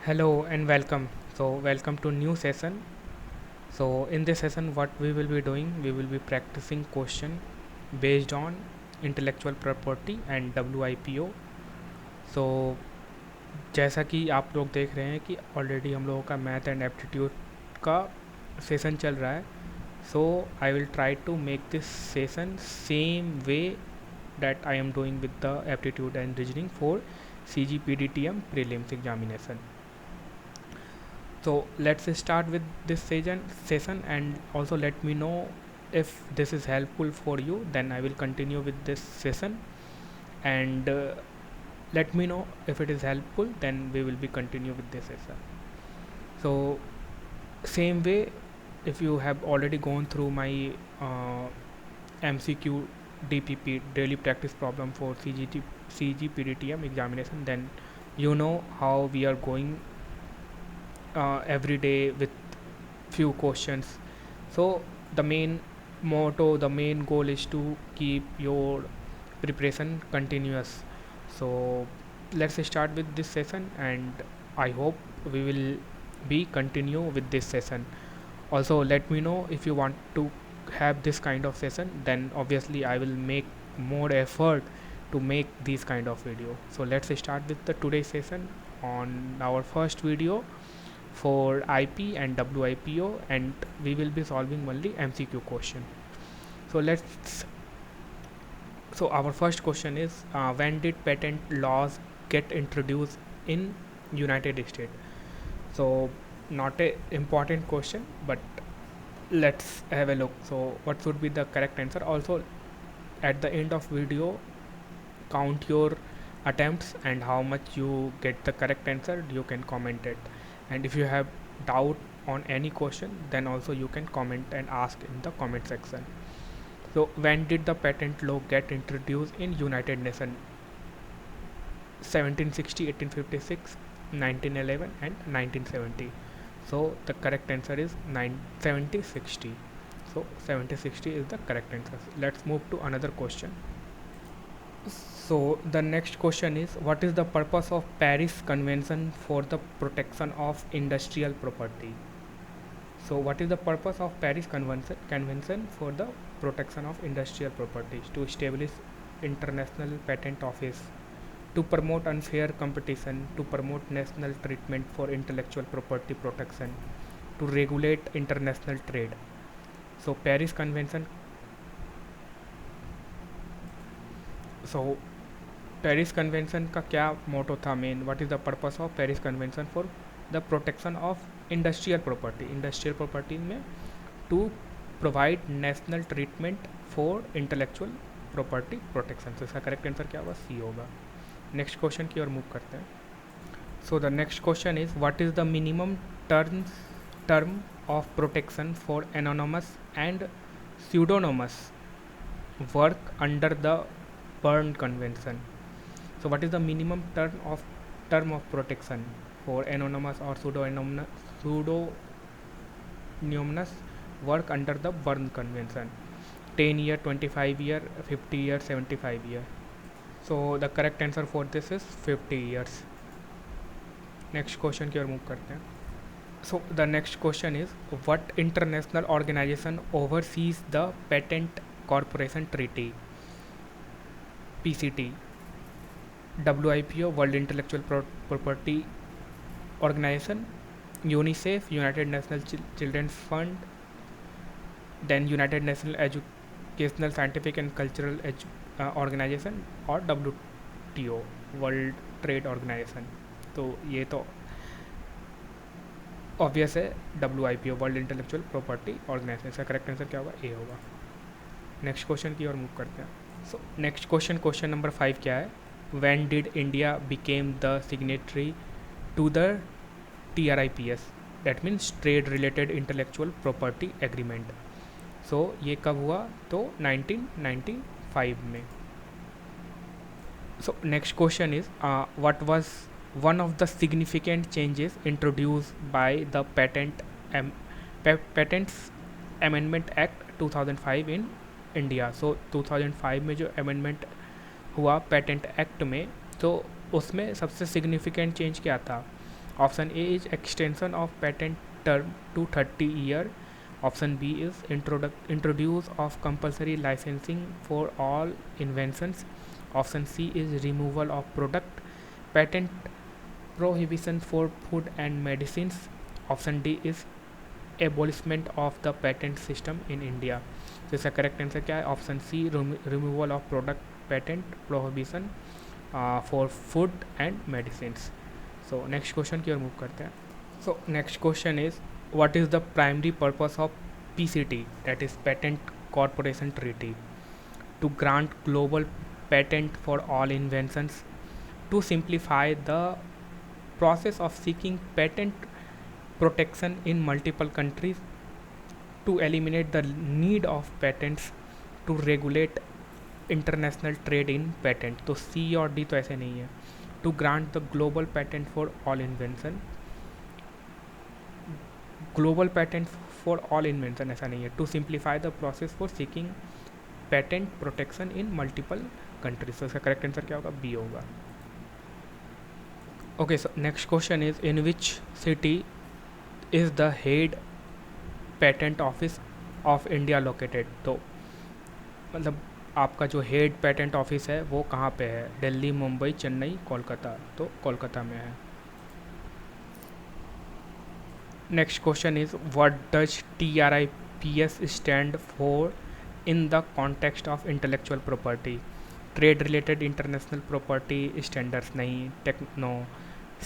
Hello and welcome. Welcome to new session. In this session, what we will be doing, we will be practicing question based on intellectual property and WIPO. So, जैसा कि आप लोग देख रहे हैं कि already हम लोगों का मैथ एंड एप्टीट्यूड का सेशन चल रहा है. So, I will try to make this session same way that I am doing with the aptitude and reasoning for CGPDTM prelims examination. So let's start with this session and also let me know if this is helpful for you. Then I will continue with this session and let me know if it is helpful. Then we will be continue with this session. So same way, if you have already gone through my MCQ DPP daily practice problem for CGPDTM examination, then you know how we are going every day with few questions. So the main motto, the main goal is to keep your preparation continuous. So let's start with this session and I hope we will be continue with this session. Also let me know if you want to have this kind of session, then obviously I will make more effort to make these kind of video. So let's start with the today's session on our first video for IP and WIPO, and we will be solving only MCQ question. So our first question is when did patent laws get introduced in United States? So not a important question, but let's have a look. So what should be the correct answer? Also at the end of video, count your attempts and how much you get the correct answer, you can comment it. And if you have doubt on any question, then also you can comment and ask in the comment section. So when did the patent law get introduced in United Nations? 1760, 1856, 1911 and 1970. So the correct answer is 7060. So 7060 is the correct answer. Let's move to another question. So the next question is, what is the purpose of Paris Convention for the protection of industrial property? So what is the purpose of Paris Convention for the protection of industrial property? To establish international patent office, to promote unfair competition, to promote national treatment for intellectual property protection, to regulate international trade. So Paris Convention. So Paris Convention का क्या motto था main? What is the purpose of Paris Convention for the protection of industrial property में to provide national treatment for intellectual property protection. तो इसका correct answer क्या होगा? सी होगा. Next question की ओर मूव करते हैं. सो the next question is, what is the minimum term of protection for anonymous and pseudonymous work under the Berne Convention? So what is the minimum term of protection for anonymous or pseudonymous work under the Berne Convention? 10 year, 25 year, 50 year, 75 year. So the correct answer for this is 50 years. Next question की ओर move करते हैं. So the next question is, what international organization oversees the Patent Corporation Treaty? PCT, WIPO, World Intellectual Property Organization, UNICEF, United Nations Children's Fund, then United Nations Educational, Scientific and Cultural Organization, और WTO, World Trade Organization. तो ये तो obvious है, WIPO, world intellectual property organisation. इसका correct answer क्या होगा? ए होगा. Next question की ओर मूव करते हैं. सो नेक्स्ट क्वेश्चन नंबर 5 क्या है? When did India became the signatory to the TRIPS? That means Trade Related Intellectual Property Agreement. So ये कब हुआ? तो 1995 में. So next question is, what was one of the significant changes introduced by the Patents Amendment Act 2005 in India? So 2005 में जो amendment हुआ patent act में, तो उसमें सबसे सिग्निफिकेंट चेंज क्या था? Option A is extension of patent term to 30 year. Option B is introduce of compulsory licensing for all inventions. Option C is removal of product patent prohibition for food and medicines. Option D is abolishment of the patent system in India. तो इसका correct answer क्या है? Option C, removal of product patent prohibition for food and medicine. So next question की ओर move करते हैं. So next question is what is the primary purpose of PCT, that is Patent Corporation Treaty? To grant global patent for all inventions, to simplify the process of seeking patent protection in multiple countries, to eliminate the need of patents, to regulate international trade in patent. तो C और D तो ऐसे नहीं है. To grant the global patent for all invention, global patent for all invention ऐसा नहीं है. To simplify the process for seeking patent protection in multiple countries. तो इसका करेक्ट आंसर क्या होगा? बी होगा. Okay, so next question is in which city is the head patent office of India located? तो मतलब आपका जो हेड पेटेंट ऑफिस है वो कहाँ पे है? दिल्ली, मुंबई, चेन्नई, कोलकाता. तो कोलकाता में है. Next question is what does TRIPS stand for in the context of intellectual property? Trade related international property standards नहीं. No.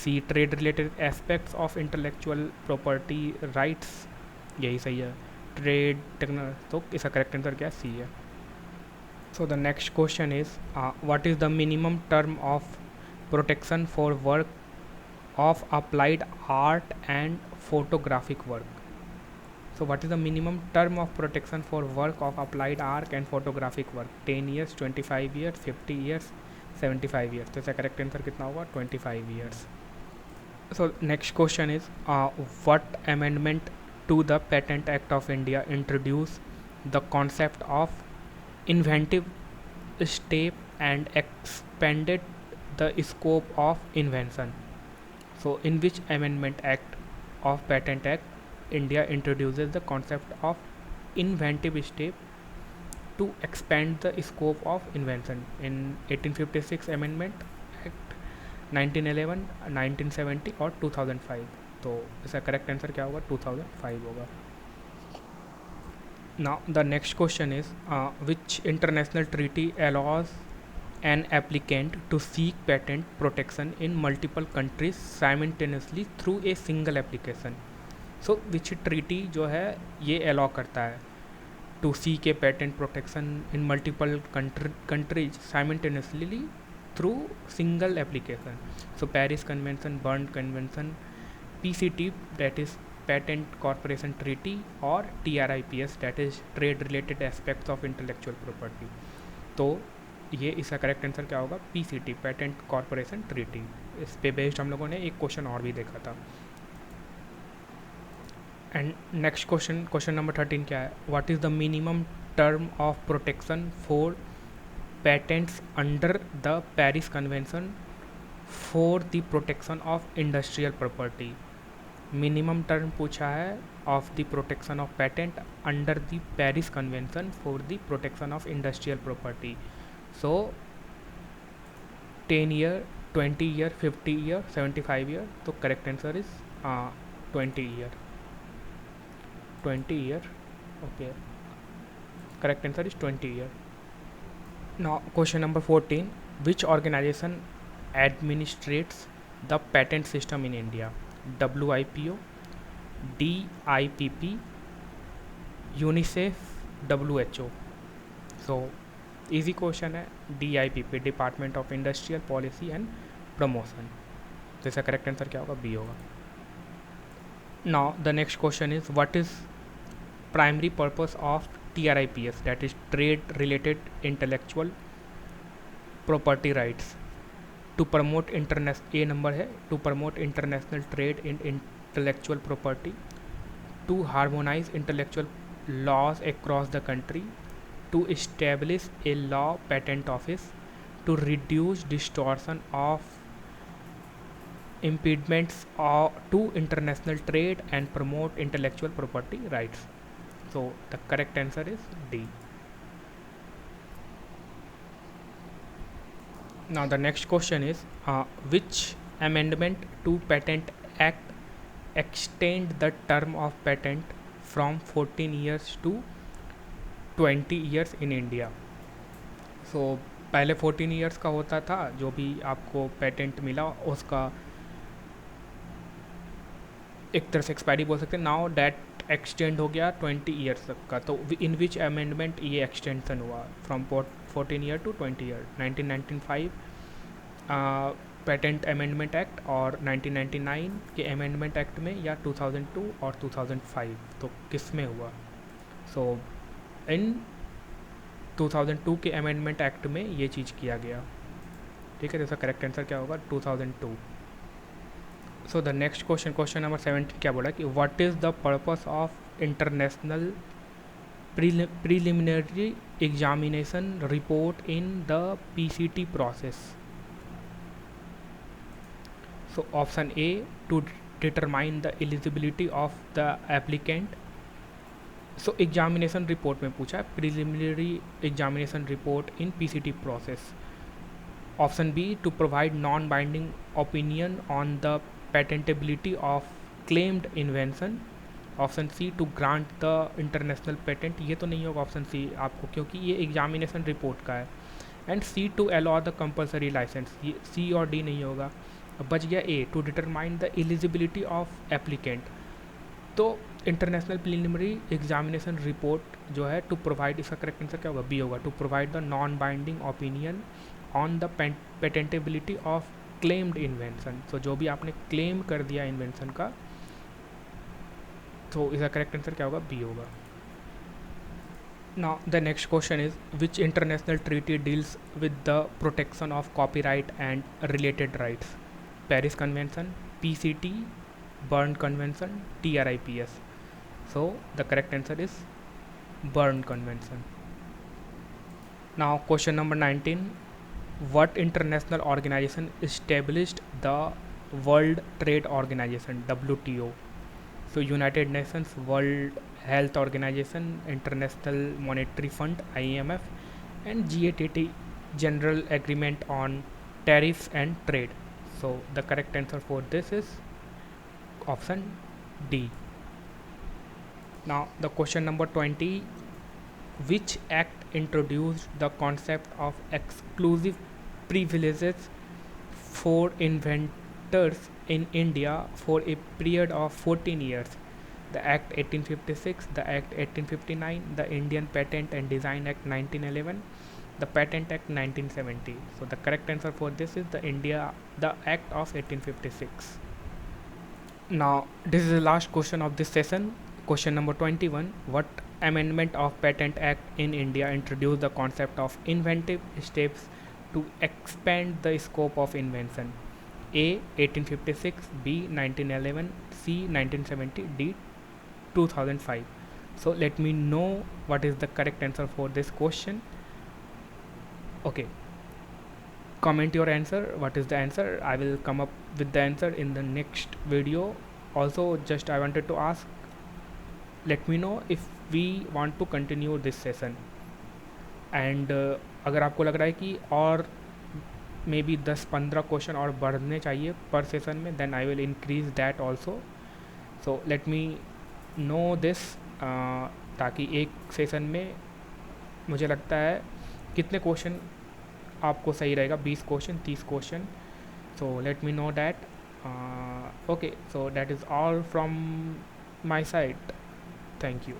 C trade related aspects of intellectual property rights. यही सही है. ट्रेड तो इसका करेक्ट आंसर क्या है? C है. So the next question is what is the minimum term of protection for work of applied art and photographic work? So what is the minimum term of protection for work of applied art and photographic work? 10 years, 25 years, 50 years, 75 years. तो इसका correct answer कितना होगा? 25 years. So next question is what amendment to the Patent Act of India introduced the concept of inventive step and expanded the scope of invention? So in which amendment act of Patent Act India introduces the concept of inventive step to expand the scope of invention? In 1856 amendment act, 1911, 1970 और 2005. तो इसका correct answer क्या होगा? 2005 होगा. Now the next question is which international treaty allows an applicant to seek patent protection in multiple countries simultaneously through a single application? So which treaty जो है ये allow करता है to seek a patent protection in multiple countries simultaneously through single application? So Paris Convention, Berne Convention, PCT that is Patent Corporation Treaty और TRIPS that is Trade Related Aspects of Intellectual Property. तो ये इसका correct answer क्या होगा? PCT, patent corporation treaty. इस पे based हम लोगों ने एक क्वेश्चन और भी देखा था. And next question, question number 13 क्या है? What is the minimum term of protection for patents under the Paris Convention for the protection of industrial property? Minimum term पूछा है of the protection of patent under the Paris Convention for the protection of industrial property. So 10 year, 20 year, 50 year, 75 year. तो correct answer is 20 year. 20 year. Okay. Correct answer is 20 year. Now question number 14. Which organization administrates the patent system in India? WIPO, DIPP, UNICEF, WHO. So easy question है. DIPP, Department of Industrial Policy and Promotion. तो इसका correct answer क्या होगा? B होगा. Now the next question is what is primary purpose of TRIPS, that is trade related intellectual property rights? To promote international, a number है, to promote international trade in intellectual property, to harmonise intellectual laws across the country, to establish a law patent office, to reduce distortion of impediments to international trade and promote intellectual property rights. So the correct answer is D. Now the next question is which amendment to Patent Act extend the term of patent from 14 years to 20 years in India. So पहले 14 years का होता था, जो भी आपको patent मिला उसका एक तरह से एक्सपायरी बोल सकते हैं. नाउ डैट एक्सटेंड हो गया 20 ईयर्स तक का. तो इन विच अमेंडमेंट ये एक्सटेंशन हुआ from 14 year to 20 year? 1995 patent amendment act और 1999 के अमेंडमेंट एक्ट में, या 2002 और 2005. तो किस में हुआ? सो इन 2002 के अमेंडमेंट एक्ट में ये चीज़ किया गया. ठीक है, तो इसका करेक्ट आंसर क्या होगा? 2002. So the next question number 17 क्या बोला कि what is the purpose of international preliminary examination report in the PCT process? So option A, to determine the eligibility of the applicant. So examination report में पूछा है, preliminary examination report in PCT process. Option B, to provide non binding opinion on the patentability of claimed invention. Option C, to grant the international patent. ये तो नहीं होगा option C आपको, क्योंकि ये एग्जामिनेशन रिपोर्ट का है. And C, to allow the compulsory licence. ये सी और डी नहीं होगा. अब बच गया A, to determine the eligibility of applicant. तो इंटरनेशनल प्रीलिमिनरी एग्जामिनेशन रिपोर्ट जो है, टू प्रोवाइड, इसका करेक्ट आंसर क्या होगा? बी होगा, to provide the non binding opinion on the patentability of claimed invention. तो जो भी आपने क्लेम कर दिया इन्वेंशन का, तो इसका करेक्ट आंसर क्या होगा? बी होगा. Now the next question is which international treaty deals with the protection of copyright and related rights? Paris convention, PCT, burn convention, TRIPS. So the correct answer is burn convention. Now question number 19, what international organization established the World Trade Organization, WTO? So United Nations, World Health Organization, International Monetary Fund, IMF, and GATT, General Agreement on Tariffs and Trade. So the correct answer for this is option D. Now the question number 20, which act introduced the concept of exclusive privileges for inventors in India for a period of 14 years? The Act 1856, the Act 1859, the Indian Patent and Design Act 1911, the Patent Act 1970. So the correct answer for this is the Act of 1856. Now this is the last question of this session. Question number 21, what amendment of Patent Act in India introduced the concept of inventive steps to expand the scope of invention? A, 1856, B, 1911, C, 1970, D, 2005. So let me know what is the correct answer for this question. Okay, comment your answer. What is the answer? I will come up with the answer in the next video. Also, just I wanted to ask, let me know if we want to continue this session. And अगर आपको लग रहा है कि और may be 10-15 question और बढ़ने चाहिए पर सेशन में, then I will increase that also. So let me know this, ताकि एक सेशन में मुझे लगता है कितने क्वेश्चन आपको सही रहेगा, 20 question, 30 question. So let me know that. Okay, so that is all from my side. Thank you.